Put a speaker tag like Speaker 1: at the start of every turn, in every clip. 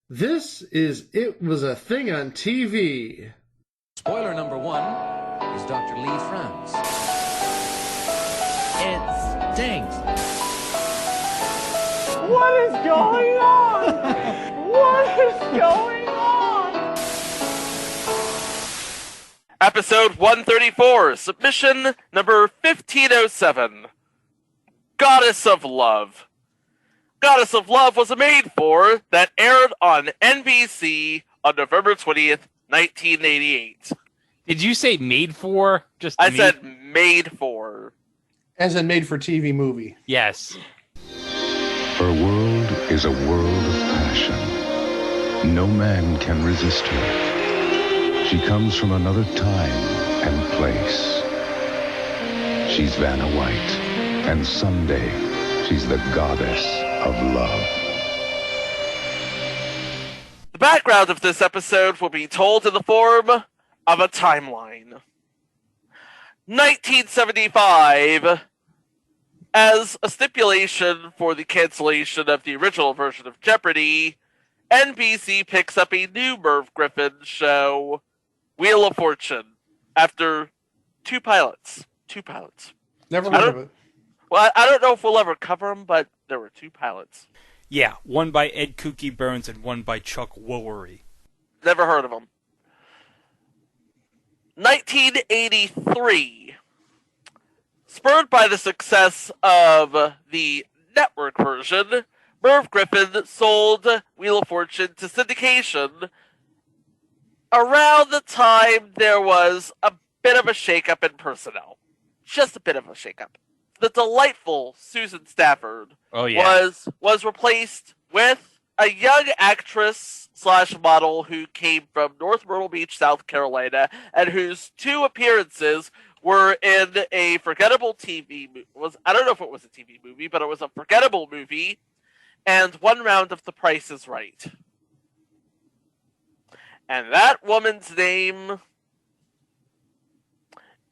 Speaker 1: This is It Was a Thing on TV.
Speaker 2: Spoiler number one is Dr. Lee frowns. It stinks.
Speaker 3: What is going on? What is going on?
Speaker 4: Episode 134, submission number 1507. Goddess of Love. Goddess of Love was a made for that aired on NBC on November 20th, 1988.
Speaker 5: Did you say made for?
Speaker 4: I said made for.
Speaker 6: As a made-for-TV movie.
Speaker 5: Yes.
Speaker 7: Her world is a world of passion. No man can resist her. She comes from another time and place. She's Vanna White, and someday she's the goddess of love.
Speaker 4: The background of this episode will be told in the form of a timeline. 1975, as a stipulation for the cancellation of the original version of Jeopardy, NBC picks up a new Merv Griffin show, Wheel of Fortune, after two pilots.
Speaker 6: Never heard of it.
Speaker 4: Well, I don't know if we'll ever cover them, but there were two pilots.
Speaker 5: Yeah, one by Ed Kooky Burns and one by Chuck Woolery.
Speaker 4: Never heard of them. 1983. Spurred by the success of the network version, Merv Griffin sold Wheel of Fortune to syndication around the time there was a bit of a shakeup in personnel. Just a bit of a shakeup. The delightful Susan Stafford was replaced with a young actress / model who came from North Myrtle Beach, South Carolina, and whose two appearances were in a forgettable TV movie. I don't know if it was a TV movie, but it was a forgettable movie, and one round of The Price is Right. And that woman's name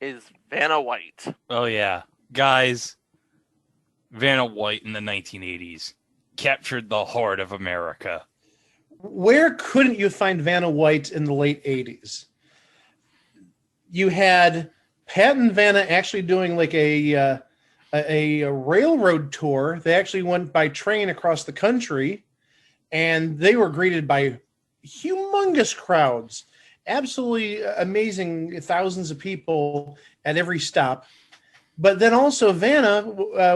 Speaker 4: is Vanna White.
Speaker 5: Oh, yeah. Guys, Vanna White in the 1980s captured the heart of America.
Speaker 6: Where couldn't you find Vanna White in the late 80s? You had Pat and Vanna actually doing like a railroad tour. They actually went by train across the country, and they were greeted by humongous crowds. Absolutely amazing, thousands of people at every stop. But then also Vanna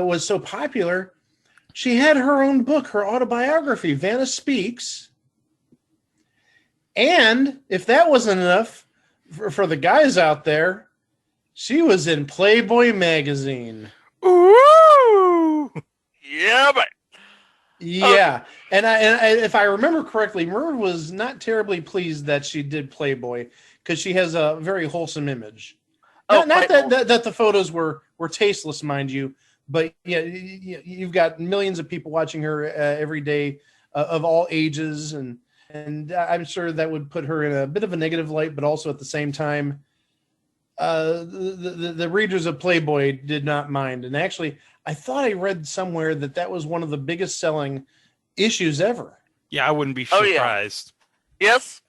Speaker 6: was so popular, she had her own book, her autobiography, Vanna Speaks. And if that wasn't enough for the guys out there, she was in Playboy magazine.
Speaker 4: Ooh! Yeah, but...
Speaker 6: Yeah. And if I remember correctly, Merv was not terribly pleased that she did Playboy because she has a very wholesome image. Not that the photos were tasteless, mind you, but yeah, you've got millions of people watching her every day of all ages, and I'm sure that would put her in a bit of a negative light, but also at the same time, the readers of Playboy did not mind. And actually, I thought I read somewhere that was one of the biggest selling issues ever.
Speaker 5: Yeah, I wouldn't be surprised.
Speaker 4: Yeah. Yes.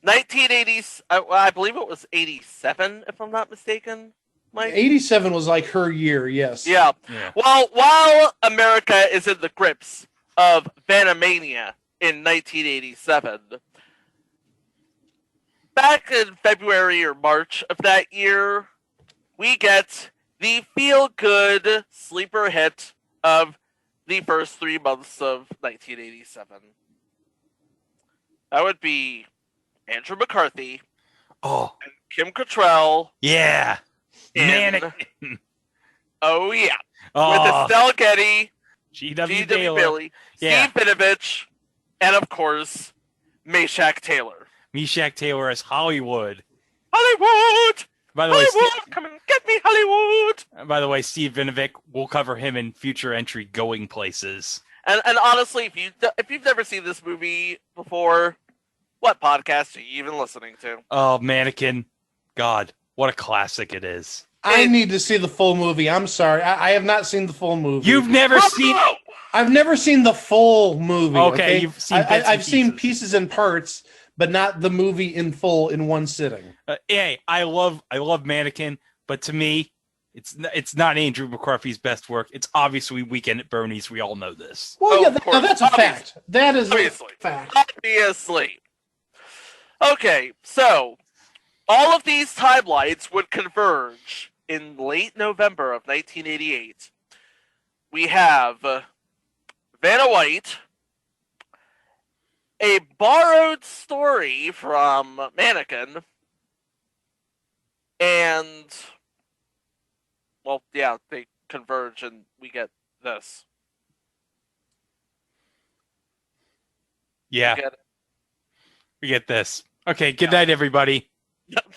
Speaker 4: 1980s, I believe it was 87, if I'm not mistaken, Mike.
Speaker 6: 87 was like her year, yes.
Speaker 4: Yeah. Well, while America is in the grips of Vanamania in 1987, back in February or March of that year, we get the feel-good sleeper hit of the first 3 months of 1987. That would be Andrew McCarthy, and Kim Cattrall.
Speaker 5: Yeah.
Speaker 4: Mannequin. Oh, yeah.
Speaker 5: Oh.
Speaker 4: With Estelle Getty,
Speaker 5: G.W.
Speaker 4: Bailey,
Speaker 5: Yeah.
Speaker 4: Steve Vinovich, and of course, Meshack Taylor.
Speaker 5: Meshack Taylor as Hollywood.
Speaker 4: Hollywood!
Speaker 5: By the way,
Speaker 4: Hollywood! Come and get me, Hollywood!
Speaker 5: By the way, Steve Vinovich, we'll cover him in future entry Going Places.
Speaker 4: And honestly, if you've never seen this movie before, what podcast are you even listening to?
Speaker 5: Oh, Mannequin. God, what a classic it is.
Speaker 6: I need to see the full movie. I'm sorry. I have not seen the full movie.
Speaker 5: You've never seen.
Speaker 6: I've never seen the full movie.
Speaker 5: Okay, you've seen bits and
Speaker 6: I've seen
Speaker 5: pieces.
Speaker 6: pieces and parts, but not the movie in full in one sitting.
Speaker 5: Hey, I love Mannequin, but to me, it's not Andrew McCarthy's best work. It's obviously Weekend at Bernie's. We all know this.
Speaker 6: Well, yeah,
Speaker 4: of course.
Speaker 6: that's a fact. That is
Speaker 4: Obviously.
Speaker 6: a fact.
Speaker 4: Obviously. Okay, so all of these timelines would converge in late November of 1988. We have Vanna White, a borrowed story from Mannequin, and, well, yeah, they converge and we get this.
Speaker 5: Yeah,
Speaker 4: We get it.
Speaker 5: we get this. Okay, good night, everybody.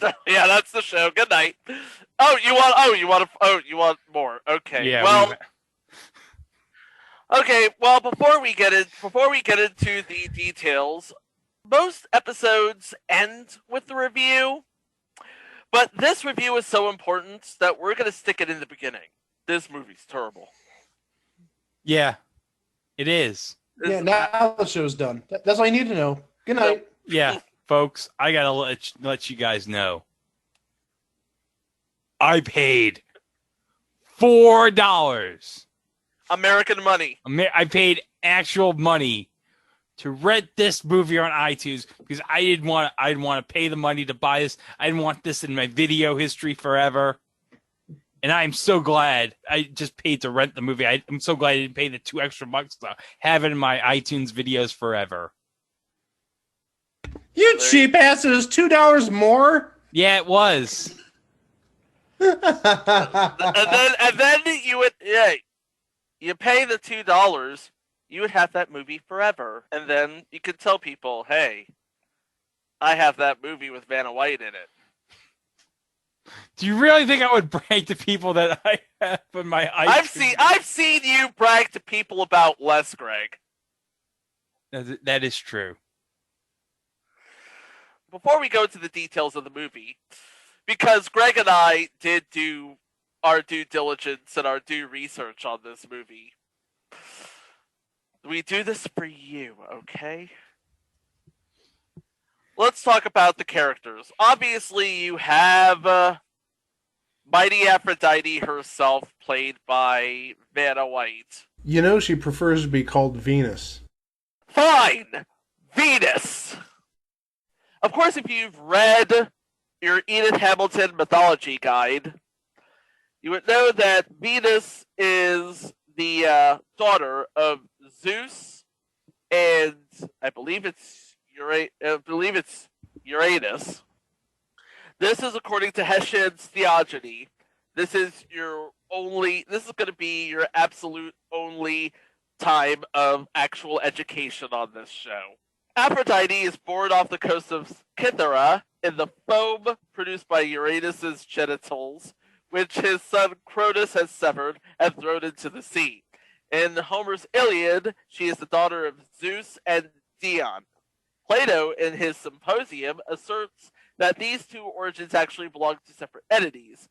Speaker 4: Yeah, that's the show. Good night. You want more. Okay.
Speaker 5: Yeah.
Speaker 4: Well, okay. Well, before we get into the details, most episodes end with the review, but this review is so important that we're gonna stick it in the beginning. This movie's terrible.
Speaker 5: Yeah, it is.
Speaker 6: Yeah, now the show's done. That's all you need to know. Good night.
Speaker 5: Yeah, folks, I gotta let you guys know. I paid $4.
Speaker 4: American money.
Speaker 5: I paid actual money to rent this movie on iTunes because I didn't want to pay the money to buy this. I didn't want this in my video history forever. And I'm so glad I just paid to rent the movie. I'm so glad I didn't pay the $2 extra to have it in my iTunes videos forever.
Speaker 6: You cheap asses, $2 more?
Speaker 5: Yeah, it was.
Speaker 4: and then you would you pay the $2, you would have that movie forever, and then you could tell people, hey, I have that movie with Vanna White in it.
Speaker 5: Do you really think I would brag to people that I have in my iTunes?
Speaker 4: I've seen you brag to people about less, Greg.
Speaker 5: That is true.
Speaker 4: Before we go into the details of the movie, because Greg and I did do our due diligence and our due research on this movie, we do this for you, okay? Let's talk about the characters. Obviously, you have Mighty Aphrodite herself, played by Vanna White.
Speaker 1: You know she prefers to be called Venus.
Speaker 4: Fine! Venus! Of course, if you've read your Edith Hamilton mythology guide, you would know that Venus is the daughter of Zeus and I believe it's Uranus. This is according to Hesiod's Theogony. This is going to be your absolute only time of actual education on this show. Aphrodite is born off the coast of Cythera in the foam produced by Uranus's genitals, which his son Cronus has severed and thrown into the sea. In Homer's Iliad, she is the daughter of Zeus and Dion. Plato, in his Symposium, asserts that these two origins actually belong to separate entities.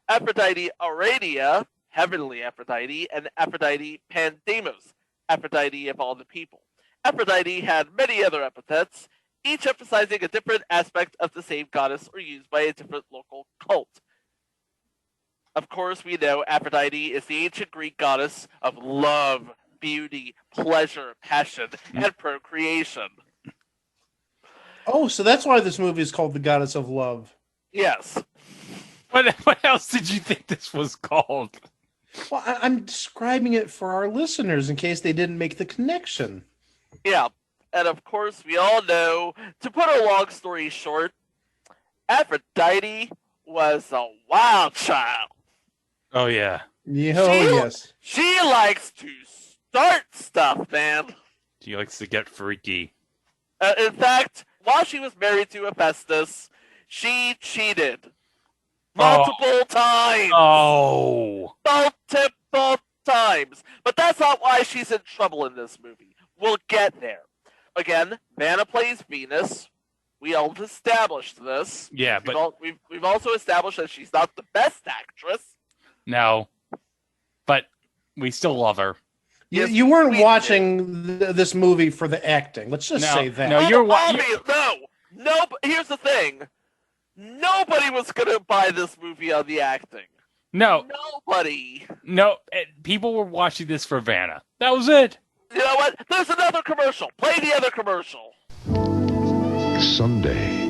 Speaker 4: Aphrodite Aurelia, heavenly Aphrodite, and Aphrodite Pandemos, Aphrodite of all the people. Aphrodite had many other epithets, each emphasizing a different aspect of the same goddess or used by a different local cult. Of course, we know Aphrodite is the ancient Greek goddess of love, beauty, pleasure, passion, and procreation.
Speaker 6: Oh, so that's why this movie is called The Goddess of Love.
Speaker 4: Yes.
Speaker 5: What else did you think this was called?
Speaker 6: Well, I'm describing it for our listeners in case they didn't make the connection.
Speaker 4: Yeah. And of course, we all know, to put a long story short, Aphrodite was a wild child.
Speaker 5: Oh, yeah.
Speaker 6: Yes.
Speaker 4: She likes to start stuff, man.
Speaker 5: She likes to get freaky.
Speaker 4: In fact, while she was married to Hephaestus, she cheated multiple times.
Speaker 5: Oh.
Speaker 4: Multiple times. But that's not why she's in trouble in this movie. We'll get there. Again, Vanna plays Venus. We we all established this.
Speaker 5: Yeah, but
Speaker 4: We've also established that she's not the best actress.
Speaker 5: no. But we still love her.
Speaker 4: Yes,
Speaker 6: You weren't
Speaker 4: we
Speaker 6: watching this movie for the acting. Let's just say that.
Speaker 5: No,
Speaker 4: No. But here's the thing. Nobody was gonna buy this movie on the acting.
Speaker 5: No.
Speaker 4: Nobody.
Speaker 5: No, people were watching this for Vanna. That was it.
Speaker 4: You know what? There's another commercial. Play the other commercial.
Speaker 7: Someday,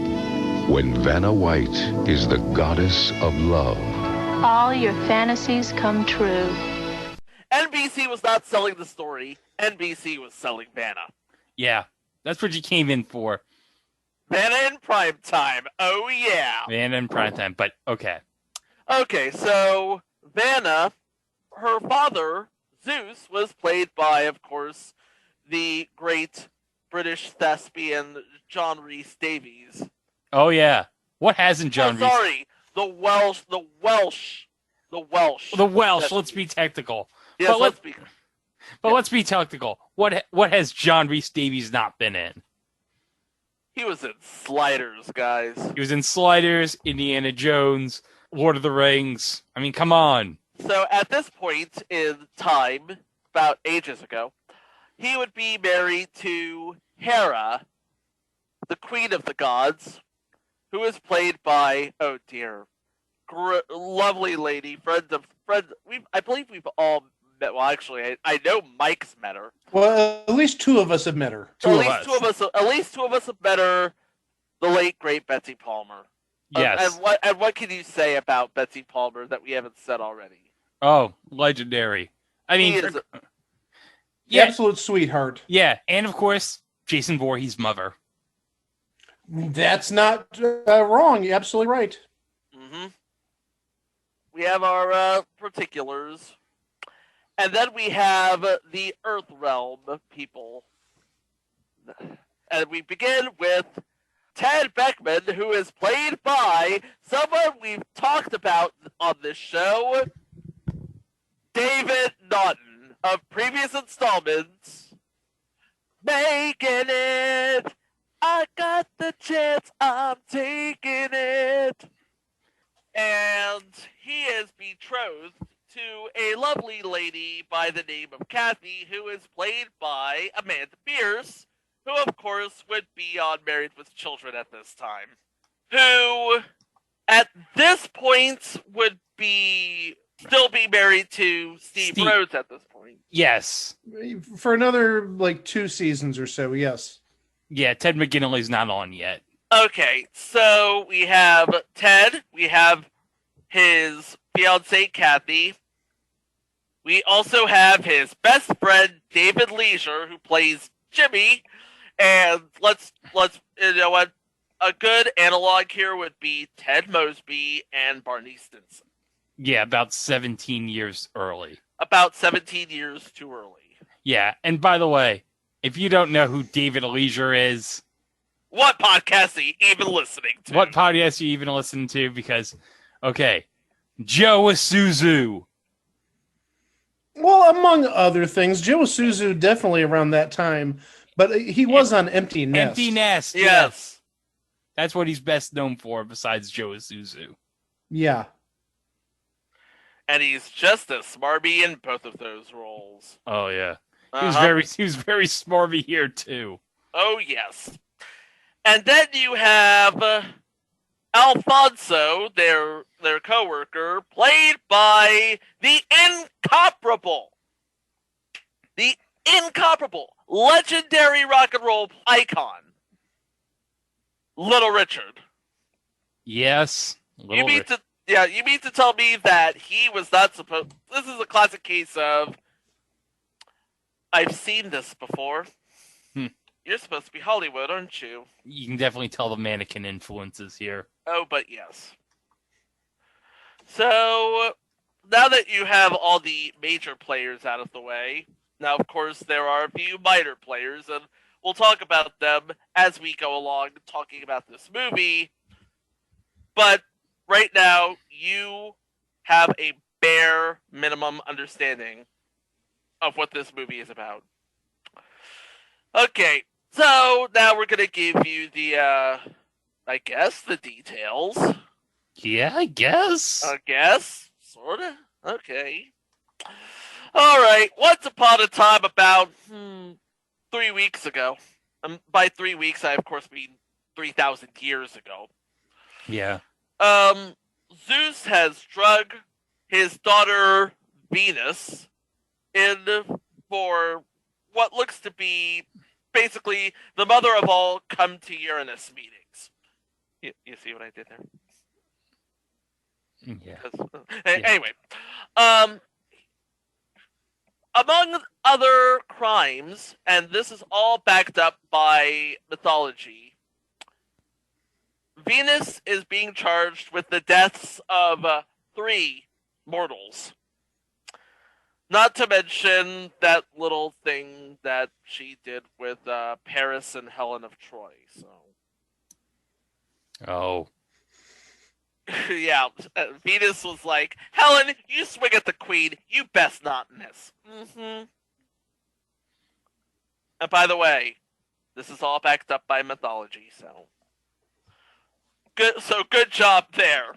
Speaker 7: when Vanna White is the goddess of love,
Speaker 8: All your fantasies come true.
Speaker 4: NBC was not selling the story. NBC was selling Vanna.
Speaker 5: Yeah, that's what you came in for.
Speaker 4: Vanna in prime time. Oh, yeah.
Speaker 5: Vanna in primetime, but okay.
Speaker 4: Okay, so Vanna, her father, Zeus, was played by, of course, the great British thespian John Rhys Davies.
Speaker 5: Oh, yeah. What hasn't John Rhys?
Speaker 4: Sorry, the Welsh.
Speaker 5: Let's be technical.
Speaker 4: Yes,
Speaker 5: but
Speaker 4: let's be.
Speaker 5: let's be technical. What has John Rhys Davies not been in?
Speaker 4: He was in Sliders, guys.
Speaker 5: He was in Sliders, Indiana Jones, Lord of the Rings. I mean, come on.
Speaker 4: So at this point in time, about ages ago, he would be married to Hera, the queen of the gods, who is played by, oh dear, lovely lady, friend. I believe we've all met. Well, actually, I know Mike's met her.
Speaker 6: Well, at least two of us have met her.
Speaker 4: At least two of us have met her. The late great Betsy Palmer.
Speaker 5: Yes.
Speaker 4: And what can you say about Betsy Palmer that we haven't said already?
Speaker 5: Oh, legendary. I mean,
Speaker 6: Absolute sweetheart.
Speaker 5: Yeah, and of course, Jason Voorhees' mother.
Speaker 6: That's not wrong. You're absolutely right.
Speaker 4: Mm-hmm. We have our particulars. And then we have the Earth Realm people. And we begin with Ted Beckman, who is played by someone we've talked about on this show, David Naughton, of previous installments. Making it! I got the chance, I'm taking it! And he is betrothed to a lovely lady by the name of Kathy, who is played by Amanda Pierce, who of course would be on Married with Children at this time. Who, at this point, would still be married to Steve Rhodes at this point.
Speaker 5: Yes.
Speaker 6: For another, 2 seasons or so, yes.
Speaker 5: Yeah, Ted McGinley's not on yet.
Speaker 4: Okay, so we have Ted, we have his fiancée, Kathy. We also have his best friend, David Leisure, who plays Jimmy. And let's you know what? A good analog here would be Ted Mosby and Barney Stinson.
Speaker 5: Yeah, about 17 years early.
Speaker 4: About 17 years too early.
Speaker 5: Yeah, and by the way, if you don't know who David Leisure is...
Speaker 4: What podcast are you even listening to?
Speaker 5: What podcast are you even listening to? Because, okay, Joe Isuzu.
Speaker 6: Well, among other things, Joe Isuzu definitely around that time, but he was on Empty Nest.
Speaker 5: Empty Nest,
Speaker 4: yes.
Speaker 5: That's what he's best known for besides Joe Isuzu.
Speaker 6: Yeah.
Speaker 4: And he's just as smarmy in both of those roles.
Speaker 5: Oh, yeah.
Speaker 4: Uh-huh.
Speaker 5: He was very smarmy here, too.
Speaker 4: Oh, yes. And then you have Alfonso, their co-worker, played by the incomparable, legendary rock and roll icon, Little Richard.
Speaker 5: Yes.
Speaker 4: You mean to tell me that he was not supposed... This is a classic case of, I've seen this before. You're supposed to be Hollywood, aren't you?
Speaker 5: You can definitely tell the mannequin influences here.
Speaker 4: Oh, but yes. So, now that you have all the major players out of the way, now, of course, there are a few minor players, and we'll talk about them as we go along talking about this movie. But right now, you have a bare minimum understanding of what this movie is about. Okay, so now we're going to give you the I guess, the details.
Speaker 5: Yeah, I guess.
Speaker 4: Sorta. Okay. All right. Once upon a time, about 3 weeks ago. By 3 weeks, I of course mean 3,000 years ago.
Speaker 5: Yeah.
Speaker 4: Zeus has drug his daughter Venus in for what looks to be basically the mother of all come to Uranus meetings. You see what I did there?
Speaker 5: Yeah.
Speaker 4: Anyway, among other crimes, and this is all backed up by mythology, Venus is being charged with the deaths of 3 mortals. Not to mention that little thing that she did with Paris and Helen of Troy. So,
Speaker 5: Oh.
Speaker 4: yeah, Venus was like, Helen, you swing at the queen. You best not miss. Mm-hmm. And by the way, this is all backed up by mythology. So, good job there.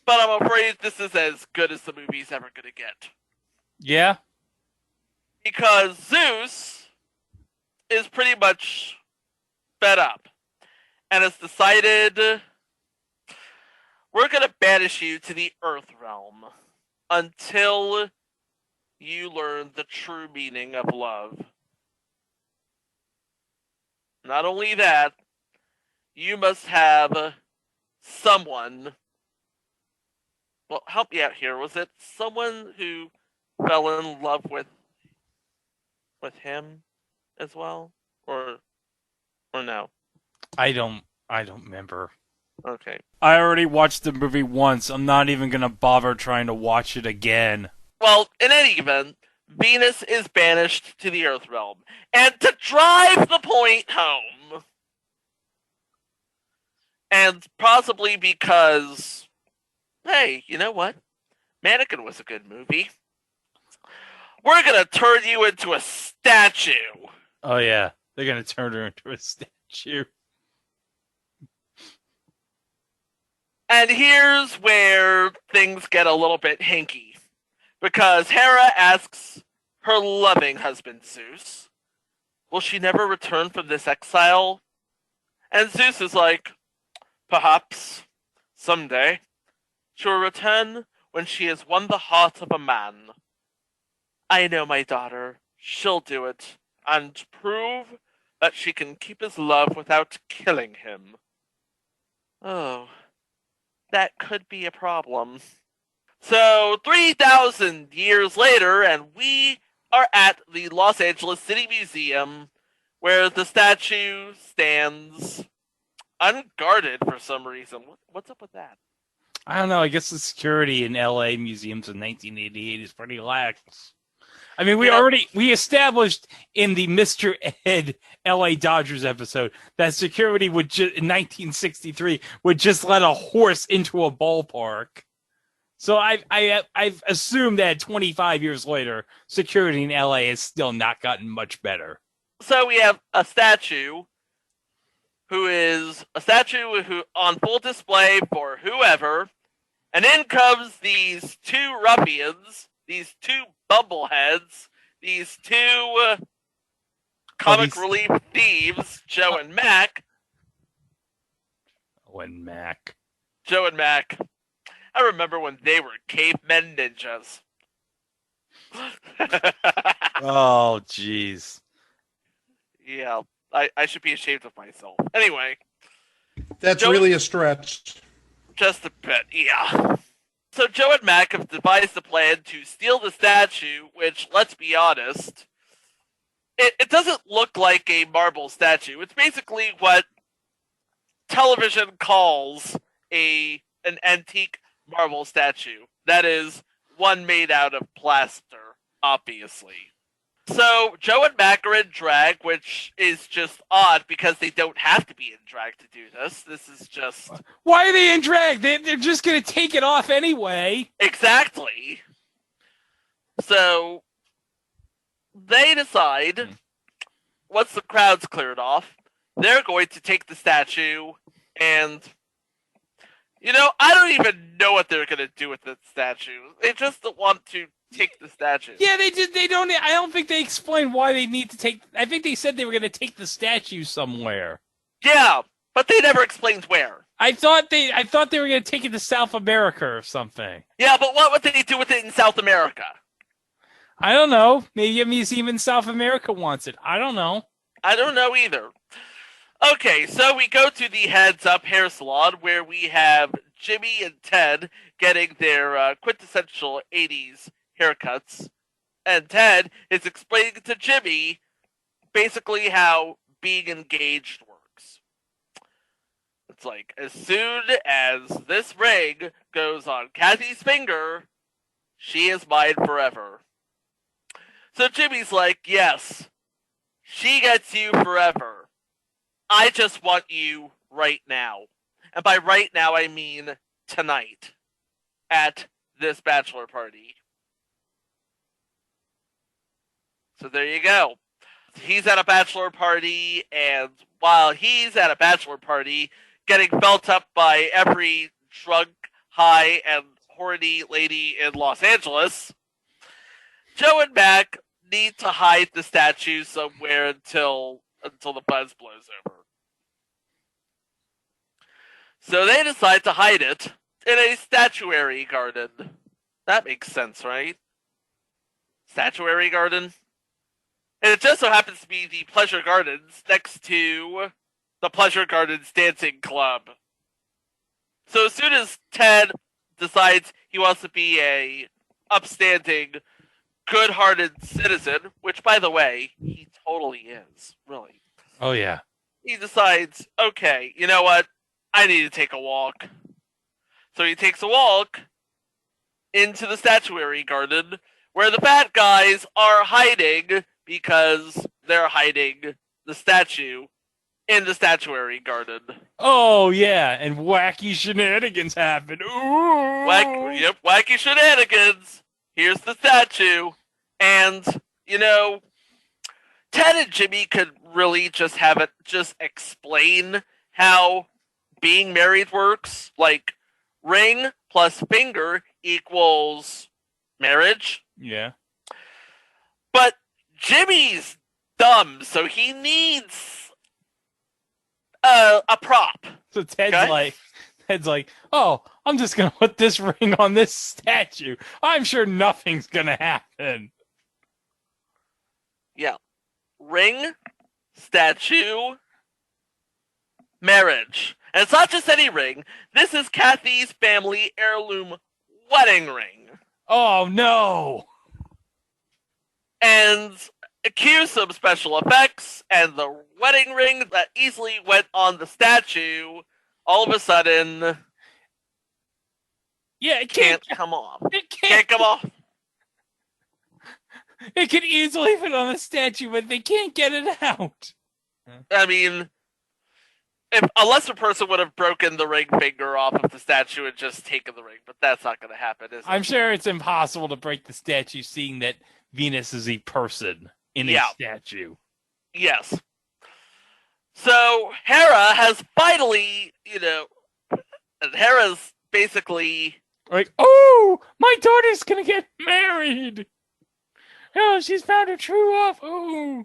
Speaker 4: But I'm afraid this is as good as the movie's ever going to get.
Speaker 5: Yeah.
Speaker 4: Because Zeus is pretty much fed up and has decided, we're going to banish you to the Earth realm until you learn the true meaning of love. Not only that, you must have someone. Well, help me out here. Was it someone who fell in love with him as well, or no?
Speaker 5: I don't remember.
Speaker 4: Okay.
Speaker 5: I already watched the movie once. I'm not even gonna bother trying to watch it again.
Speaker 4: Well, in any event, Venus is banished to the Earth realm, and to drive the point home, and possibly because, hey, you know what? Mannequin was a good movie. We're gonna turn you into a statue.
Speaker 5: Oh yeah, they're gonna turn her into a statue.
Speaker 4: And here's where things get a little bit hinky. Because Hera asks her loving husband Zeus, will she never return from this exile? And Zeus is like, perhaps, someday, she will return when she has won the heart of a man. I know my daughter, she'll do it, and prove that she can keep his love without killing him. Oh, that could be a problem. So, 3,000 years later, and we are at the Los Angeles City Museum, where the statue stands unguarded for some reason. What's up with that?
Speaker 5: I don't know. I guess the security in L.A. museums in 1988 is pretty lax. I mean, we established in the Mr. Ed L.A. Dodgers episode that security would in 1963 would just let a horse into a ballpark. So I've assumed that 25 years later, security in L.A. has still not gotten much better.
Speaker 4: So we have a statue who on full display for whoever, and in comes these 2 ruffians, these 2 bumbleheads, these 2 comic relief thieves, Joe and Mac. Joe and Mac. I remember when they were cavemen ninjas.
Speaker 5: Oh, jeez.
Speaker 4: Yeah, I should be ashamed of myself. Anyway.
Speaker 6: That's really a stretch.
Speaker 4: Just a bit, yeah. So Joe and Mac have devised a plan to steal the statue, which, let's be honest, it doesn't look like a marble statue. It's basically what television calls an antique marble statue. That is, one made out of plaster, obviously. So Joe and Mac are in drag, which is just odd because they don't have to be in drag to do this. This is just...
Speaker 5: Why are they in drag? They're just going to take it off anyway.
Speaker 4: Exactly. So they decide, once the crowd's cleared off, they're going to take the statue And, I don't even know what they're going to do with the statue. They just want to take the statue.
Speaker 5: Yeah, they don't. I don't think they explained why they need to take. I think they said they were going to take the statue somewhere.
Speaker 4: Yeah, but they never explained where.
Speaker 5: I thought they were going to take it to South America or something.
Speaker 4: Yeah, but what would they do with it in South America?
Speaker 5: I don't know. Maybe a museum in South America wants it. I don't know.
Speaker 4: I don't know either. Okay, so we go to the Heads Up hair salon where we have Jimmy and Ted getting their quintessential 80s haircuts. And Ted is explaining to Jimmy basically how being engaged works. It's like, as soon as this ring goes on Kathy's finger, she is mine forever. So Jimmy's like, yes, she gets you forever. I just want you right now. And by right now, I mean tonight at this bachelor party. So there you go. He's at a bachelor party, and while he's at a bachelor party, getting felt up by every drunk, high, and horny lady in Los Angeles, Joe and Mac need to hide the statue somewhere until the buzz blows over. So they decide to hide it in a statuary garden. That makes sense, right? Statuary garden? And it just so happens to be the Pleasure Gardens next to the Pleasure Gardens Dancing Club. So as soon as Ted decides he wants to be a upstanding, good-hearted citizen, which, by the way, he totally is, really.
Speaker 5: Oh, yeah.
Speaker 4: He decides, okay, you know what? I need to take a walk. So he takes a walk into the statuary garden where the bad guys are hiding because they're hiding the statue in the statuary garden.
Speaker 5: Oh, yeah, and wacky shenanigans happen. Ooh!
Speaker 4: Wacky shenanigans. Here's the statue. And, Ted and Jimmy could really just have it just explain how being married works. Like, ring plus finger equals marriage.
Speaker 5: Yeah.
Speaker 4: But Jimmy's dumb, so he needs a prop.
Speaker 5: So Ted's like, oh, I'm just gonna put this ring on this statue. I'm sure nothing's gonna happen.
Speaker 4: Yeah. Ring, statue, marriage. And it's not just any ring. This is Kathy's family heirloom wedding ring.
Speaker 5: Oh, no.
Speaker 4: And cue some special effects, and the wedding ring that easily went on the statue, all of a sudden,
Speaker 5: yeah, it
Speaker 4: can't come off.
Speaker 5: It
Speaker 4: Can't come off.
Speaker 5: It could easily fit on the statue, but they can't get it out.
Speaker 4: I mean, if a lesser person would have broken the ring finger off of the statue and just taken the ring, but that's not going to happen, is it?
Speaker 5: I'm sure it's impossible to break the statue, seeing that Venus is a person in a statue.
Speaker 4: Yes. So Hera has finally, and Hera's basically
Speaker 5: like, oh, my daughter's gonna get married. Oh, she's found her true love. Oh.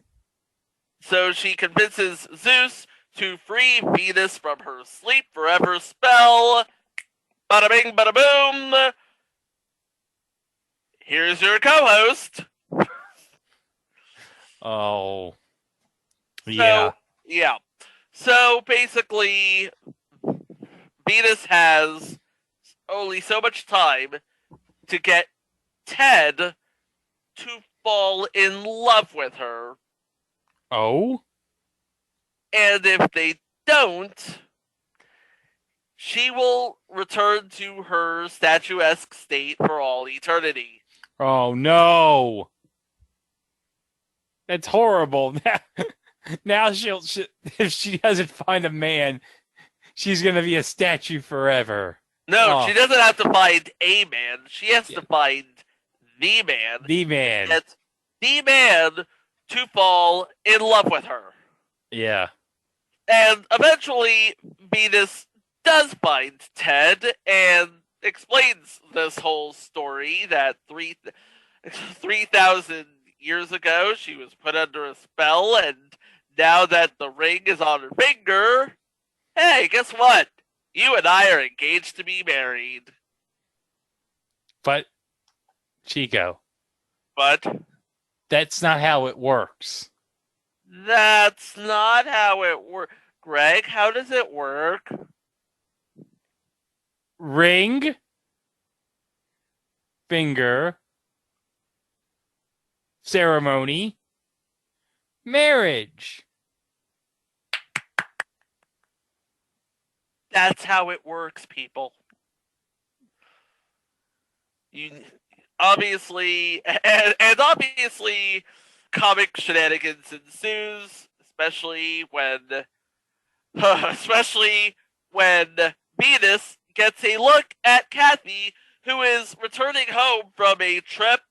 Speaker 4: So she convinces Zeus to free Venus from her sleep forever spell. Bada bing, bada boom. Here's your co-host.
Speaker 5: Oh. Yeah.
Speaker 4: So basically, Venus has only so much time to get Ted to fall in love with her.
Speaker 5: Oh?
Speaker 4: And if they don't, she will return to her statuesque state for all eternity.
Speaker 5: Oh, no. That's horrible. Now if she doesn't find a man, she's going to be a statue forever.
Speaker 4: No, she doesn't have to find a man. She has to find the man.
Speaker 5: The man.
Speaker 4: Get the man to fall in love with her.
Speaker 5: Yeah.
Speaker 4: And eventually, Venus does find Ted and explains this whole story that 3,000 years ago she was put under a spell, and now that the ring is on her finger, hey, guess what? You and I are engaged to be married.
Speaker 5: But, Chico,
Speaker 4: But
Speaker 5: that's not how it works.
Speaker 4: that's not how it works. Greg, how does it work?
Speaker 5: Ring, finger, ceremony, marriage.
Speaker 4: That's how it works, people. You obviously, and obviously, comic shenanigans ensues, especially when Venus gets a look at Kathy, who is returning home from a trip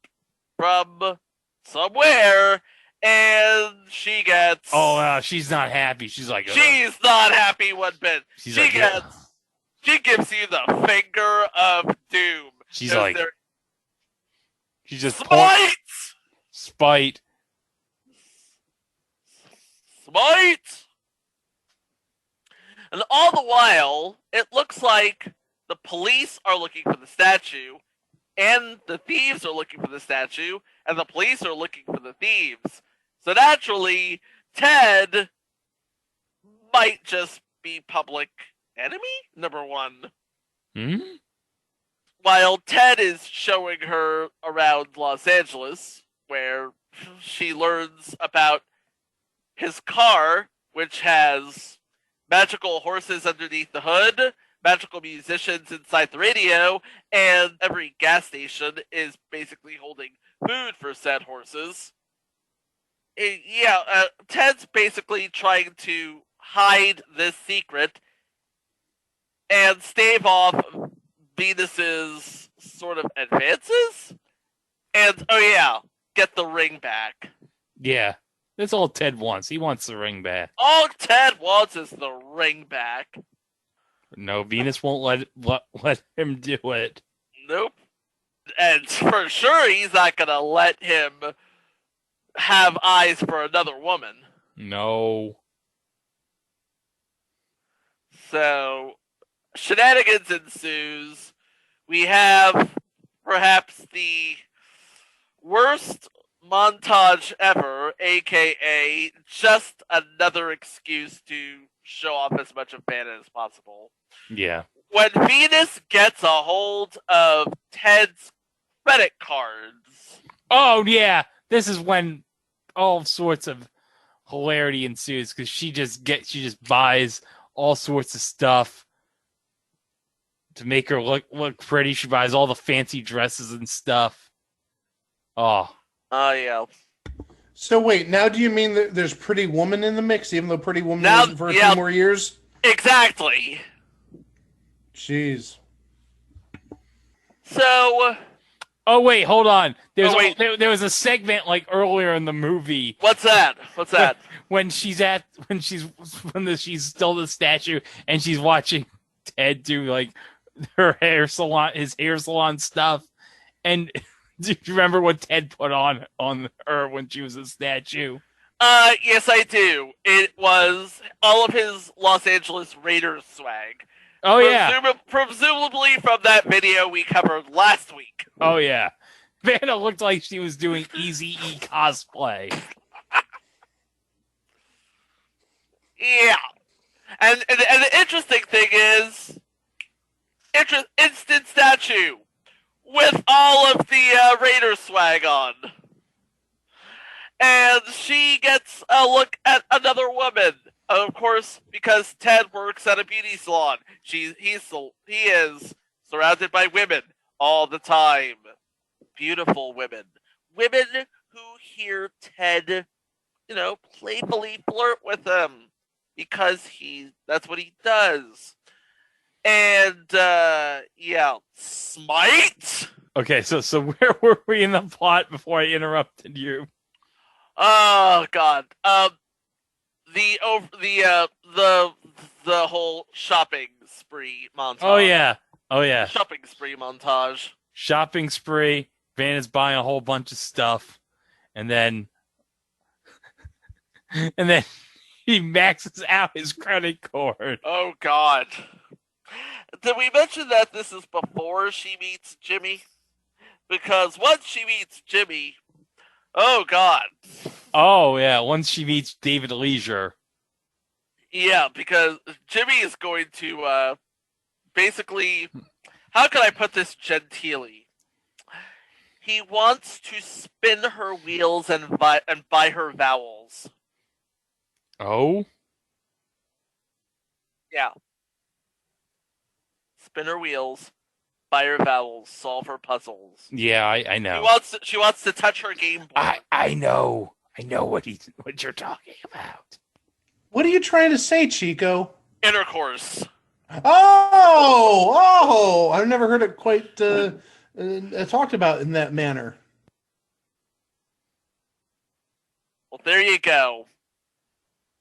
Speaker 4: from somewhere, and she gets.
Speaker 5: Oh, she's not happy. She's like,
Speaker 4: She's not happy one bit.
Speaker 5: She's
Speaker 4: She
Speaker 5: like,
Speaker 4: gets. She gives you the finger of doom.
Speaker 5: She's like,
Speaker 4: there-
Speaker 5: she's just
Speaker 4: Smite! Smite! And all the while, it looks like the police are looking for the statue, and the thieves are looking for the statue, and the police are looking for the thieves. So naturally, Ted might just be public enemy number one. While Ted is showing her around Los Angeles, where she learns about his car, which has magical horses underneath the hood, magical musicians inside the radio, and every gas station is basically holding food for said horses. Ted's basically trying to hide this secret and stave off Venus's sort of advances. And, get the ring back.
Speaker 5: yeah, that's all Ted wants. He wants the ring back.
Speaker 4: All Ted wants is the ring back.
Speaker 5: No, Venus won't let him do it.
Speaker 4: Nope. And for sure, he's not going to let him have eyes for another woman.
Speaker 5: No.
Speaker 4: So, shenanigans ensues. We have perhaps the worst montage ever, aka just another excuse to show off as much of Vanna as possible.
Speaker 5: Yeah.
Speaker 4: When Venus gets a hold of Ted's credit cards.
Speaker 5: Oh, yeah. This is when all sorts of hilarity ensues because she just buys all sorts of stuff to make her look pretty. She buys all the fancy dresses and stuff. Oh.
Speaker 4: Oh, yeah.
Speaker 6: So wait, now do you mean that there's Pretty Woman in the mix, even though Pretty Woman wasn't for a few more years?
Speaker 4: Exactly.
Speaker 6: Jeez.
Speaker 4: So.
Speaker 5: Oh wait, hold on. There was a segment like earlier in the movie.
Speaker 4: What's that?
Speaker 5: When she's still the statue and she's watching Ted do like his hair salon stuff. And do you remember what Ted put on her when she was a statue?
Speaker 4: Yes, I do. It was all of his Los Angeles Raiders swag.
Speaker 5: Oh, yeah.
Speaker 4: Presumably from that video we covered last week.
Speaker 5: Oh, yeah. Vanna looked like she was doing Eazy-E cosplay.
Speaker 4: Yeah. And the interesting thing is, instant statue with all of the Raider swag on. And she gets a look at another woman. Of course, because Ted works at a beauty salon. He is surrounded by women all the time. Beautiful women. Women who hear Ted, playfully flirt with him. Because that's what he does. And, smite?
Speaker 5: Okay, so where were we in the plot before I interrupted you?
Speaker 4: Oh, God. the whole shopping spree montage.
Speaker 5: Oh yeah. Oh yeah.
Speaker 4: Shopping spree montage.
Speaker 5: Shopping spree. Vanna's buying a whole bunch of stuff, and then he maxes out his credit card.
Speaker 4: Oh God. Did we mention that this is before she meets Jimmy? Because once she meets Jimmy, oh God.
Speaker 5: Oh yeah. Once she meets David Leisure.
Speaker 4: Yeah, because Jimmy is going to basically, how can I put this genteelly? He wants to spin her wheels and buy her vowels.
Speaker 5: Oh.
Speaker 4: Yeah. Spin her wheels, buy her vowels, solve her puzzles.
Speaker 5: Yeah, I know.
Speaker 4: She wants to touch her Game Boy.
Speaker 5: I know. I know what you're talking about.
Speaker 6: What are you trying to say, Chico?
Speaker 4: Intercourse.
Speaker 6: Oh! I've never heard it quite talked about in that manner.
Speaker 4: Well, there you go.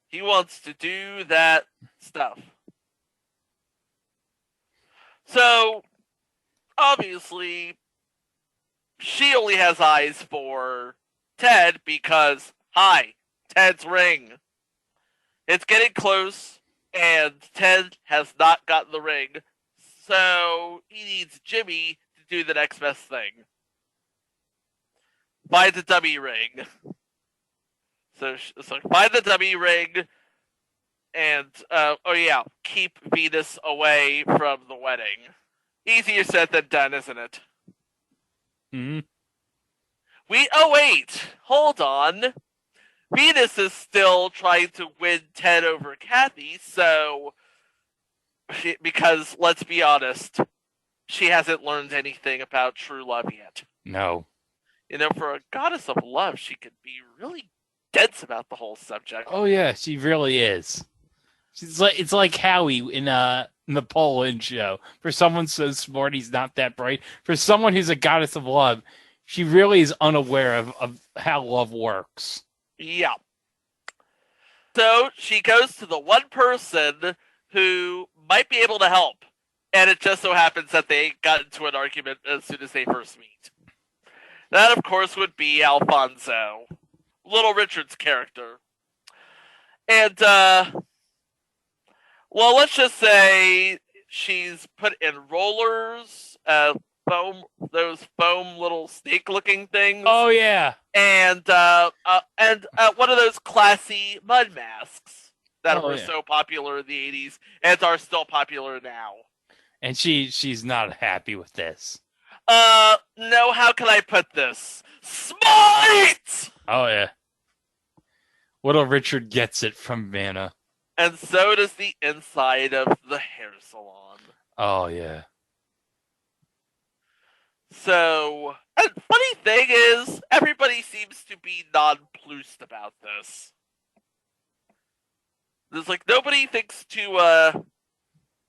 Speaker 4: He wants to do that stuff. So, obviously, she only has eyes for Ted because, hi, Ted's ring. It's getting close, and Ted has not gotten the ring, so he needs Jimmy to do the next best thing. Buy the dummy ring. So buy the dummy ring, and, keep Venus away from the wedding. Easier said than done, isn't it?
Speaker 5: Hmm.
Speaker 4: Wait, hold on. Venus is still trying to win Ted over Kathy, because, let's be honest, she hasn't learned anything about true love yet.
Speaker 5: No.
Speaker 4: For a goddess of love, she could be really dense about the whole subject.
Speaker 5: Oh yeah, she really is. It's like Howie in the Poland show. For someone so smart, he's not that bright. For someone who's a goddess of love, she really is unaware of how love works.
Speaker 4: Yeah. So she goes to the one person who might be able to help, and it just so happens that they got into an argument as soon as they first meet. That, of course, would be Alfonso, Little Richard's character. And, let's just say she's put in rollers, those foam little snake-looking things.
Speaker 5: Oh yeah.
Speaker 4: And one of those classy mud masks that were so popular in the 80s and are still popular now.
Speaker 5: And she's not happy with this.
Speaker 4: No, how can I put this? Smite!
Speaker 5: Oh yeah. Little Richard gets it from Vanna.
Speaker 4: And so does the inside of the hair salon.
Speaker 5: Oh yeah.
Speaker 4: So, and funny thing is, everybody seems to be nonplussed about this. There's nobody thinks to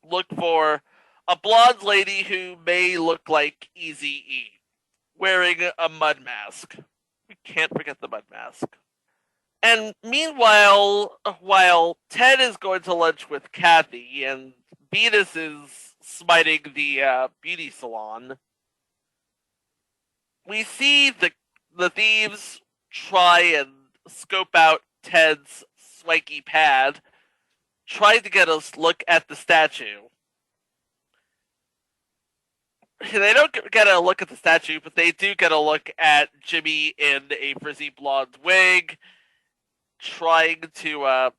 Speaker 4: look for a blonde lady who may look like Eazy-E wearing a mud mask. We can't forget the mud mask. And meanwhile, while Ted is going to lunch with Kathy and Venus is smiting the beauty salon, we see the thieves try and scope out Ted's swanky pad, trying to get us look at the statue. They don't get a look at the statue, but they do get a look at Jimmy in a frizzy blonde wig, trying to,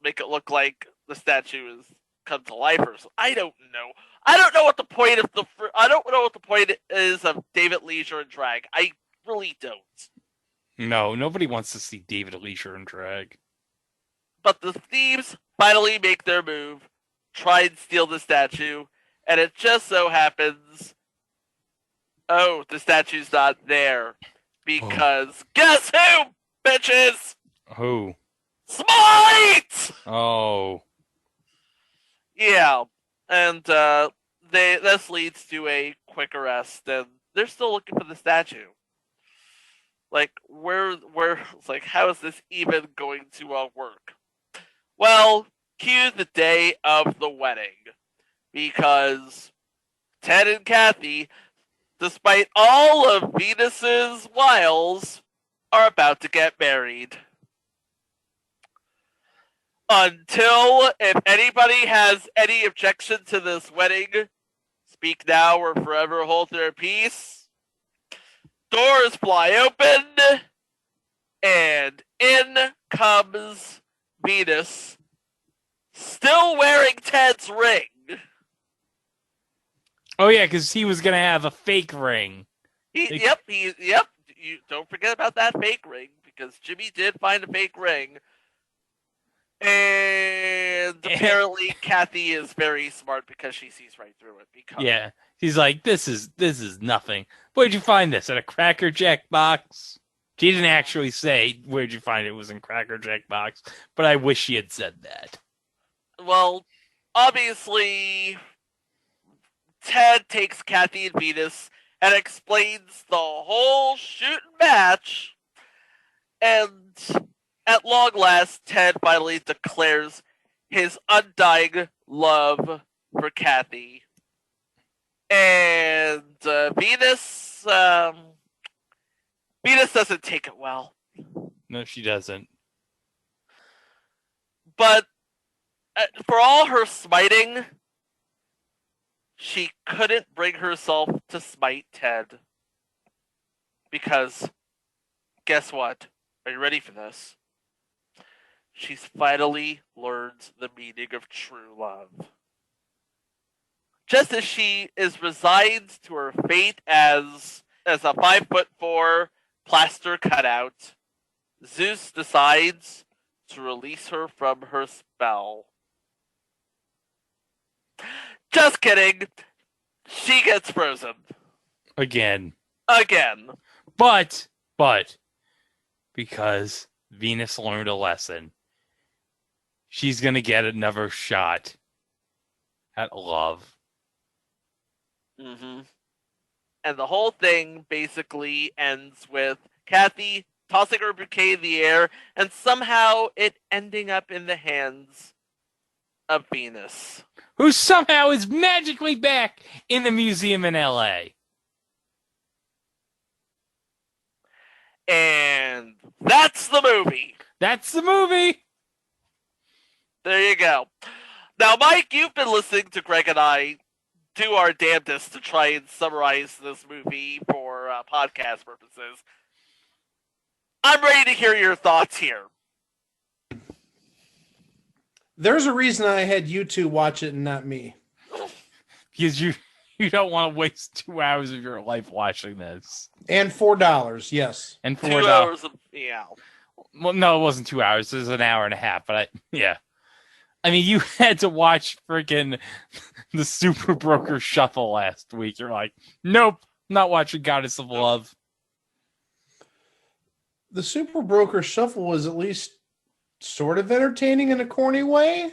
Speaker 4: make it look like the statue has come to life or something. I don't know. I don't know what the point is of David Leisure in drag. I really don't.
Speaker 5: No, nobody wants to see David Leisure in drag.
Speaker 4: But the thieves finally make their move, try and steal the statue, and it just so happens, the statue's not there. Because guess who, bitches?
Speaker 5: Who?
Speaker 4: Smite!
Speaker 5: Oh.
Speaker 4: Yeah, and this leads to a quick arrest, and they're still looking for the statue. Like, it's like, how is this even going to work? Well, cue the day of the wedding. Because Ted and Kathy, despite all of Venus's wiles, are about to get married. Until, if anybody has any objection to this wedding, speak now or forever hold their peace. Doors fly open, and in comes Venus, still wearing Ted's ring.
Speaker 5: Oh yeah, because he was gonna have a fake ring.
Speaker 4: Yep. You don't forget about that fake ring, because Jimmy did find a fake ring. And apparently Kathy is very smart because she sees right through it. Because
Speaker 5: Yeah, he's like, this is nothing. Where'd you find this? In a Cracker Jack box? She didn't actually say where'd you find it. It was in Cracker Jack box, but I wish she had said that.
Speaker 4: Well, obviously, Ted takes Kathy and Venus and explains the whole shoot and match, and at long last, Ted finally declares his undying love for Kathy. And Venus doesn't take it well.
Speaker 5: No, she doesn't.
Speaker 4: But for all her smiting, she couldn't bring herself to smite Ted. Because, guess what? Are you ready for this? She's finally learned the meaning of true love. Just as she is resigned to her fate as a 5'4" plaster cutout, Zeus decides to release her from her spell. Just kidding. She gets frozen.
Speaker 5: Again.
Speaker 4: But,
Speaker 5: because Venus learned a lesson, she's going to get another shot at love.
Speaker 4: Mm-hmm. And the whole thing basically ends with Kathy tossing her bouquet in the air and somehow it ending up in the hands of Venus,
Speaker 5: who somehow is magically back in the museum in L.A.
Speaker 4: And that's the movie. There you go. Now, Mike, you've been listening to Greg and I do our damnedest to try and summarize this movie for podcast purposes. I'm ready to hear your thoughts here.
Speaker 6: There's a reason I had you two watch it and not me.
Speaker 5: Because you don't want to waste 2 hours of your life watching this.
Speaker 6: And $4, yes.
Speaker 5: And $4.
Speaker 4: 2 hours of, yeah.
Speaker 5: Well, no, it wasn't 2 hours. It was an hour and a half. But yeah. I mean, you had to watch freaking the Super Broker Shuffle last week. You're like, nope, not watching Goddess of Love.
Speaker 6: The Super Broker Shuffle was at least sort of entertaining in a corny way.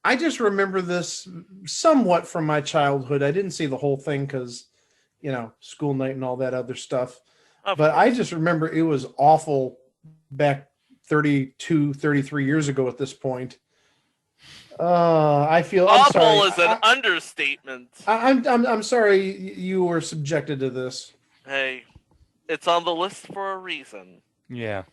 Speaker 6: I just remember this somewhat from my childhood. I didn't see the whole thing because, school night and all that other stuff. But I just remember it was awful back 32, 33 years ago at this point. I feel
Speaker 4: awful
Speaker 6: I'm sorry.
Speaker 4: is an understatement.
Speaker 6: I'm sorry you were subjected to this.
Speaker 4: Hey, it's on the list for a reason.
Speaker 5: Yeah.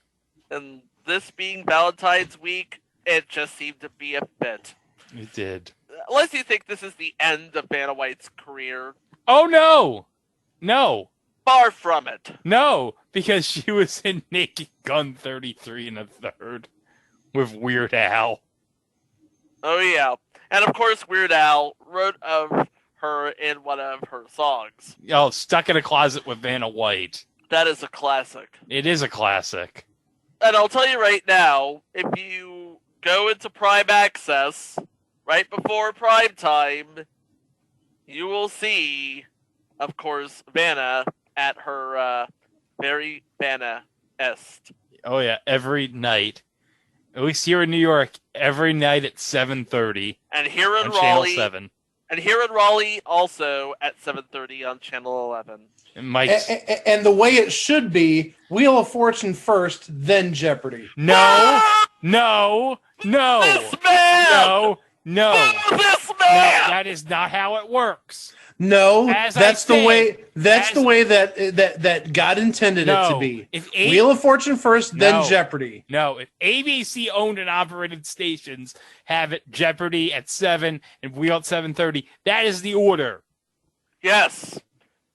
Speaker 4: And this being Valentine's week, it just seemed to be a fit.
Speaker 5: It did.
Speaker 4: Unless you think this is the end of Vanna White's career.
Speaker 5: Oh, no. No.
Speaker 4: Far from it.
Speaker 5: No, because she was in Naked Gun 33 and a third with Weird Al.
Speaker 4: Oh, yeah. And of course, Weird Al wrote of her in one of her songs.
Speaker 5: Oh, Stuck in a Closet with Vanna White.
Speaker 4: That is a classic.
Speaker 5: It is a classic.
Speaker 4: And I'll tell you right now, if you go into Prime Access right before Prime Time, you will see, of course, Vanna at her very Vanna-est.
Speaker 5: Oh, yeah, every night. At least here in New York, every night at 7:30.
Speaker 4: And here in
Speaker 5: on Channel
Speaker 4: Raleigh,
Speaker 5: 7.
Speaker 4: And here in Raleigh, also at 7:30 on Channel 11.
Speaker 5: And Mike's
Speaker 6: And the way it should be, Wheel of Fortune first, then Jeopardy.
Speaker 5: no.
Speaker 4: This man!
Speaker 5: No.
Speaker 4: This
Speaker 5: No,
Speaker 4: man!
Speaker 5: that is not how it works.
Speaker 6: No,
Speaker 5: As I
Speaker 6: that's the
Speaker 5: said,
Speaker 6: way. That's
Speaker 5: as-
Speaker 6: the way that God intended it to
Speaker 5: No.
Speaker 6: be.
Speaker 5: If
Speaker 6: Wheel of Fortune first, then
Speaker 5: No.
Speaker 6: Jeopardy.
Speaker 5: No, if ABC owned and operated stations have it Jeopardy at 7 and Wheel at 7:30, that is the order.
Speaker 4: Yes.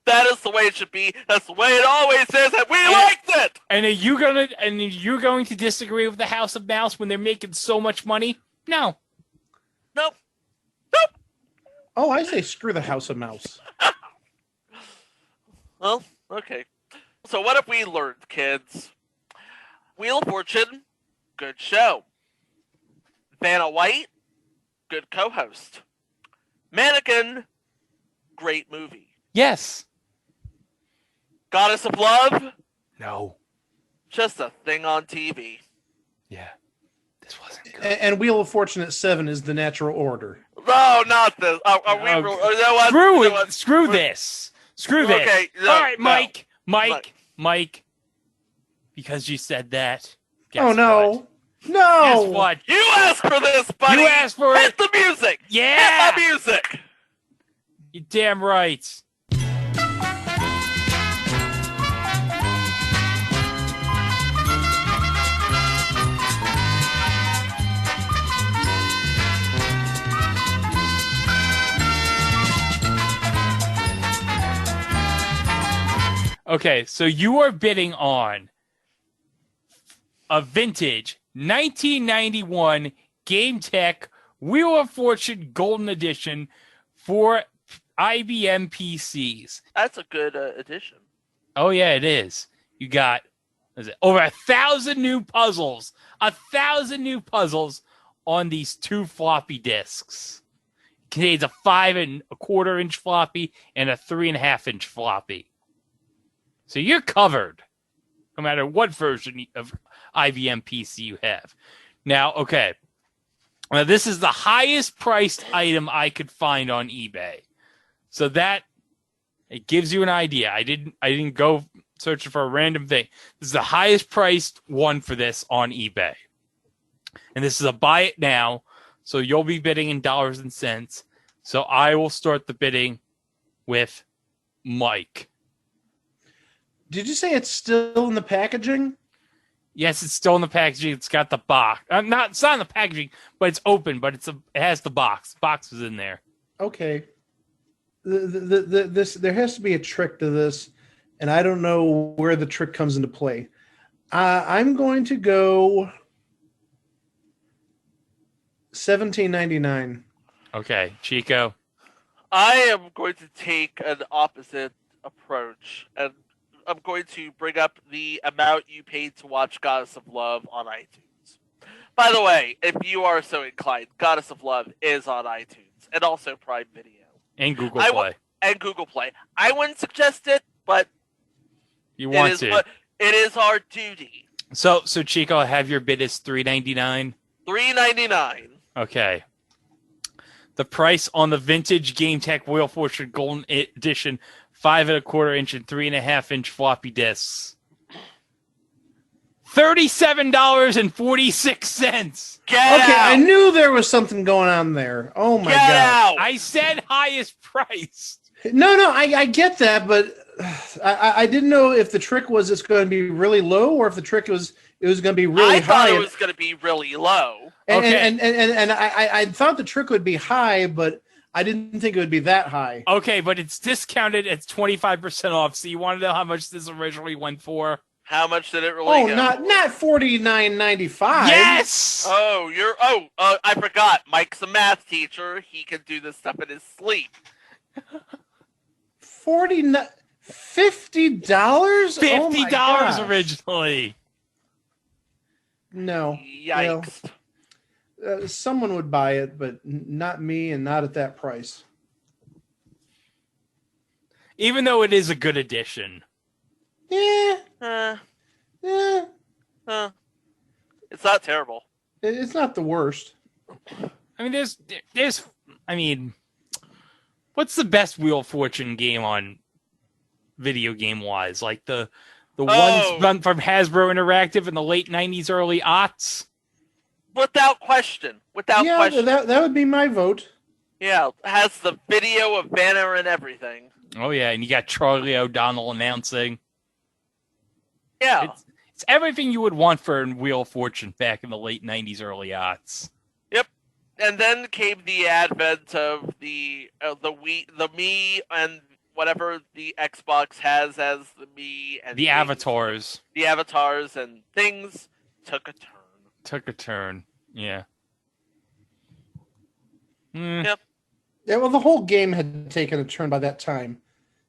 Speaker 4: That is the way it should be. That's the way it always is, and we liked it!
Speaker 5: And you're going to disagree with the House of Mouse when they're making so much money? No.
Speaker 4: Nope.
Speaker 6: Oh, I say screw the House of Mouse.
Speaker 4: Well, okay. So what have we learned, kids? Wheel of Fortune, good show. Vanna White, good co-host. Mannequin, great movie.
Speaker 5: Yes.
Speaker 4: Goddess of Love,
Speaker 5: No.
Speaker 4: just a thing on TV.
Speaker 5: Yeah. This wasn't good.
Speaker 6: And Wheel of Fortune at 7 is the natural order.
Speaker 4: No, not this. Are we?
Speaker 5: Oh,
Speaker 4: You know what?
Speaker 5: Screw
Speaker 4: You
Speaker 5: it.
Speaker 4: know what?
Speaker 5: Screw this. Screw this.
Speaker 4: Okay, no,
Speaker 5: All right,
Speaker 4: no.
Speaker 5: Mike. Because you said that. Guess
Speaker 6: Oh no,
Speaker 5: what?
Speaker 6: no!
Speaker 5: Guess what?
Speaker 4: You asked for this, buddy.
Speaker 5: You asked for
Speaker 4: Hit
Speaker 5: it.
Speaker 4: the music.
Speaker 5: Yeah.
Speaker 4: Hit the music.
Speaker 5: You're damn right. Okay, so you are bidding on a vintage 1991 Game Tech Wheel of Fortune Golden Edition for IBM PCs.
Speaker 4: That's a good addition.
Speaker 5: Oh yeah, it is. You got over 1,000 new puzzles. 1,000 new puzzles on these 2 floppy disks. It contains a 5¼ inch floppy and a 3.5 inch floppy. So you're covered, no matter what version of IBM PC you have. Now, okay. Now, this is the highest priced item I could find on eBay. So that it gives you an idea. I didn't go searching for a random thing. This is the highest priced one for this on eBay. And this is a buy it now. So you'll be bidding in dollars and cents. So I will start the bidding with Mike.
Speaker 6: Did you say it's still in the packaging?
Speaker 5: Yes, it's still in the packaging. It's got the box. It's not in the packaging, but it's open. But it has the box. The box is in there.
Speaker 6: Okay. There has to be a trick to this, and I don't know where the trick comes into play. I'm going to go $17.99.
Speaker 5: Okay, Chico.
Speaker 4: I am going to take an opposite approach, and I'm going to bring up the amount you paid to watch Goddess of Love on iTunes. By the way, if you are so inclined, Goddess of Love is on iTunes and also Prime Video.
Speaker 5: And Google Play.
Speaker 4: And Google Play. I wouldn't suggest it, but
Speaker 5: You want to.
Speaker 4: it is our duty.
Speaker 5: So Chico, I have your bid is $3.99.
Speaker 4: $3.99.
Speaker 5: Okay. The price on the vintage Game Tech Wheel of Fortune Golden Edition 5¼ inch and 3.5 inch floppy disks. $37.46.
Speaker 4: Get
Speaker 6: Okay,
Speaker 4: out!
Speaker 6: I knew there was something going on there. Oh my
Speaker 4: Get
Speaker 6: god!
Speaker 4: out!
Speaker 5: I said highest price.
Speaker 6: No, I get that, but I didn't know if the trick was it's going to be really low or if the trick was it was going to be really
Speaker 4: I
Speaker 6: high.
Speaker 4: thought it was going to be really low.
Speaker 6: And I thought the trick would be high, but I didn't think it would be that high.
Speaker 5: Okay, but it's discounted at 25% off. So you want to know how much this originally went for?
Speaker 4: How much did it really go?
Speaker 6: Not $49.95.
Speaker 5: Yes.
Speaker 4: I forgot. Mike's a math teacher. He can do this stuff in his sleep.
Speaker 6: $50.
Speaker 5: $50 originally.
Speaker 6: No.
Speaker 4: Yikes.
Speaker 6: Well, someone would buy it, but not me and not at that price.
Speaker 5: Even though it is a good addition.
Speaker 6: Yeah.
Speaker 4: It's not terrible.
Speaker 6: It's not the worst.
Speaker 5: I mean, What's the best Wheel of Fortune game on video game wise? Like the ones run from Hasbro Interactive in the late 90s, early aughts?
Speaker 4: Without question.
Speaker 6: Yeah, that would be my vote.
Speaker 4: Yeah, it has the video of Vanna and everything.
Speaker 5: Oh, yeah, and you got Charlie O'Donnell announcing.
Speaker 4: Yeah.
Speaker 5: It's everything you would want for a Wheel of Fortune back in the late 90s, early aughts.
Speaker 4: Yep. And then came the advent of the Wii, the Mii, and whatever the Xbox has as the Mii. And
Speaker 5: the avatars.
Speaker 4: The avatars, and things took a turn.
Speaker 5: Yeah.
Speaker 4: Yep.
Speaker 6: Yeah, well, the whole game had taken a turn by that time.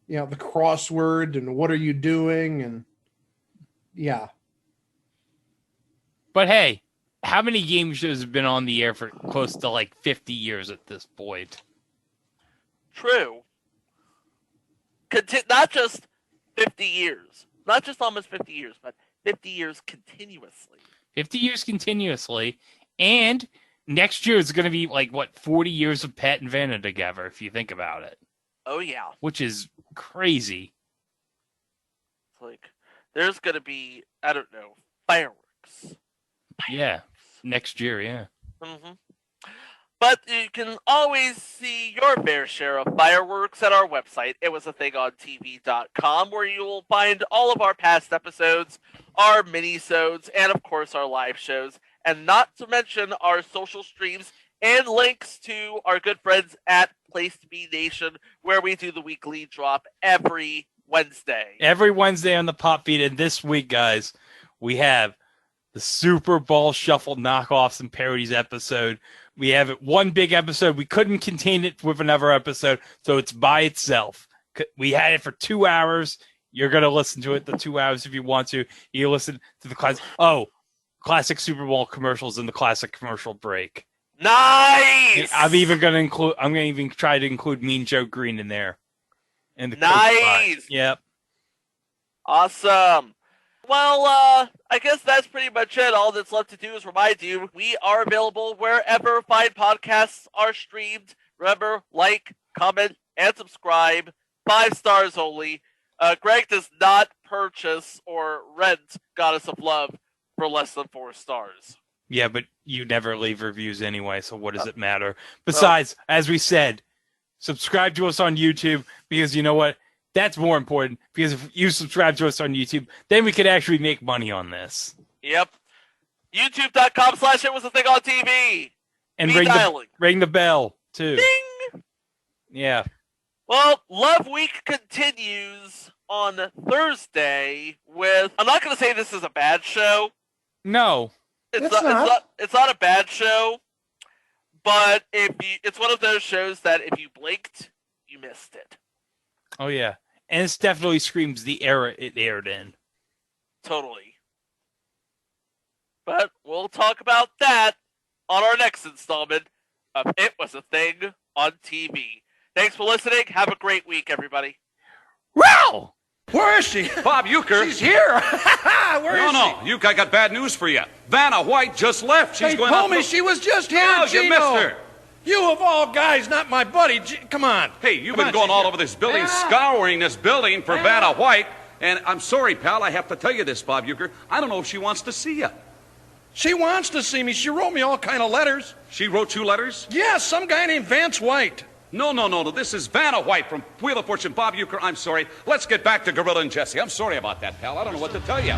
Speaker 6: You know, the crossword and what are you doing, and yeah.
Speaker 5: But hey, how many game shows have been on the air for close to like 50 years at this point?
Speaker 4: True. Not just 50 years. Not just almost 50 years, but 50 years continuously.
Speaker 5: 50 years continuously. And next year is going to be like, 40 years of Pat and Vanna together, if you think about it.
Speaker 4: Oh, yeah.
Speaker 5: Which is crazy.
Speaker 4: It's like, there's going to be, I don't know, fireworks.
Speaker 5: Yeah. Next year, yeah.
Speaker 4: Mm-hmm. But you can always see your fair share of fireworks at our website, itwasathingontv.com, where you will find all of our past episodes, our mini-sodes, and of course our live shows, and not to mention our social streams and links to our good friends at Place to Be Nation, where we do the weekly drop every Wednesday.
Speaker 5: Every Wednesday on the Pop Feed, and this week, guys, we have the Super Bowl Shuffle knockoffs and parodies episode. We have it one big episode. We couldn't contain it with another episode, so it's by itself. We had it for 2 hours. You're going to listen to it the 2 hours if you want to. You listen to the classic Super Bowl commercials and the classic commercial break.
Speaker 4: Nice!
Speaker 5: I'm going to even try to include Mean Joe Green in there. And the
Speaker 4: nice!
Speaker 5: Yep.
Speaker 4: Awesome. Well, I guess that's pretty much it. All that's left to do is remind you, we are available wherever fine podcasts are streamed. Remember, like, comment, and subscribe. 5 stars only. Greg does not purchase or rent Goddess of Love for less than 4 stars.
Speaker 5: Yeah, but you never leave reviews anyway, so what does it matter? Besides, as we said, subscribe to us on YouTube, because you know what? That's more important, because if you subscribe to us on YouTube, then we could actually make money on this.
Speaker 4: Yep. YouTube.com/itwasathingontv.
Speaker 5: And ring the bell, too.
Speaker 4: Ding!
Speaker 5: Yeah.
Speaker 4: Well, Love Week continues on Thursday with... I'm not going to say this is a bad show.
Speaker 5: No.
Speaker 4: It's not a bad show, but it's one of those shows that if you blinked, you missed it.
Speaker 5: Oh, yeah. And it definitely screams the era it aired in.
Speaker 4: Totally. But we'll talk about that on our next installment of It Was a Thing on TV. Thanks for listening. Have a great week, everybody.
Speaker 5: Wow!
Speaker 9: Where is she?
Speaker 10: Bob Euchre.
Speaker 9: She's here. Where is she?
Speaker 10: No, Euchre, I got bad news for you. Vanna White just left. She's
Speaker 9: They
Speaker 10: going
Speaker 9: told
Speaker 10: out.
Speaker 9: me she was just here,
Speaker 10: No,
Speaker 9: Gino.
Speaker 10: you missed her.
Speaker 9: You of all guys, not my buddy. Come on.
Speaker 10: Hey, you've
Speaker 9: Come
Speaker 10: been
Speaker 9: on,
Speaker 10: going all
Speaker 9: Gino.
Speaker 10: over this building,
Speaker 9: Yeah.
Speaker 10: scouring this building for
Speaker 9: Yeah.
Speaker 10: Vanna White. And I'm sorry, pal, I have to tell you this, Bob Euchre. I don't know if she wants to see you.
Speaker 9: She wants to see me. She wrote me all kind of letters.
Speaker 10: She wrote you letters?
Speaker 9: Yeah, some guy named Vance White.
Speaker 10: No. This is Vanna White from Wheel of Fortune. Bob Euchre, I'm sorry. Let's get back to Gorilla and Jesse. I'm sorry about that, pal. I don't know what to tell you.